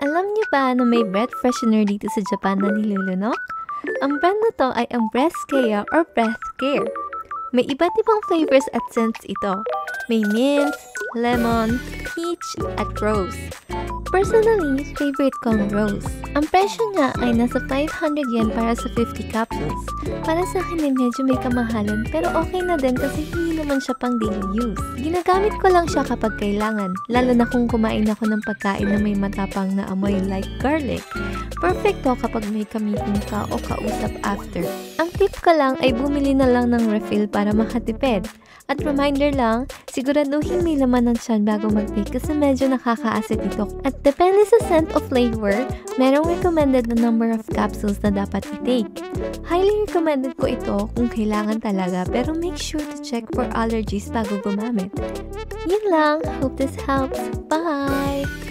Alam niyo ba na may breath freshener dito sa Japan na nilulunok? Ang brand na to ay ang Breath Care or Breath Care. May iba't ibang flavors at scents ito. May mint, lemon, peach, at rose. Personally, favorite ko ang rose. Ang presyo niya ay nasa 500 yen para sa 50 capsules. Para sa akin ay medyo may kamahalan pero okay na din kasi hindi naman siya pang daily use. Ginagamit ko lang siya kapag kailangan, lalo na kung kumain ako ng pagkain na may matapang na amoy like garlic. Perfect to kapag may ka-meeting ka o kausap after. Ang tip ko lang ay bumili na lang ng refill para makatipid. At reminder lang, siguraduhin may laman ng tiyan bago mag-bake kasi medyo nakaka-acid ito. At depende sa scent o flavor, merong recommended na number of capsules na dapat i-take. Highly recommended ko ito kung kailangan talaga pero make sure to check for allergies bago gumamit. Yun lang, hope this helps. Bye!